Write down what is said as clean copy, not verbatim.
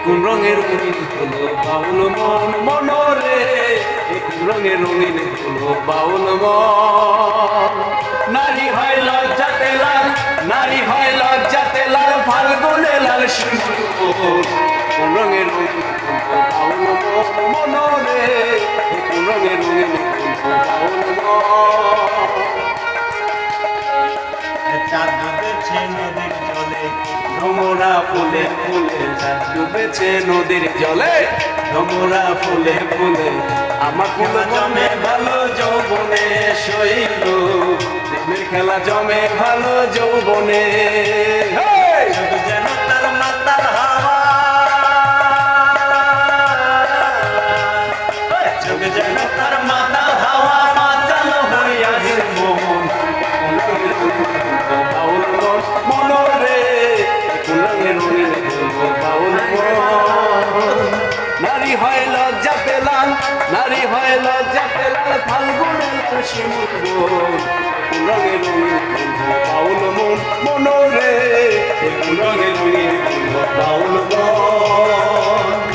কোন রঙের রঙিন হলো বাউল মন মনরে, কোন রঙের রঙিন হলো বাউল মন। নারী হয় লজ্জাতে লাল, নারী হয় লজ্জাতে লাল, ফাল্গুনে লাল সিঁদুর। কোন রঙের রঙিন হলো বাউল মন মনরে, কোন রঙের রঙিন হলো বাউল মন। চাঁদ ডুবেছে নদীর জলে, ভ্রমরা ফুলে ফুলে, চাঁদ ডুবেছে নদীর জলে, ভ্রমরা ফুলে ফুলে। আমার ফুল জমে ভালো যৌবনে শৈল, প্রেমের খেলা জমে ভালো যৌবনে। চোখ যেন তার মাতাল হাওয়া, চোখ যেন তার মাতাল হাওয়া, মাতাল হইয়া হে মন। বাউল মন মনরে, কোন রঙের রঙিন হলো বাউল মন। নারী হয় লজ্জাতে লাল, নারী হয় লজ্জাতে লাল, ফাল্গুনে লাল শিমুল। কোন রঙের রঙিন হলো বাউল মন মনরে, কোন রঙের রঙিন হলো বাউল মন।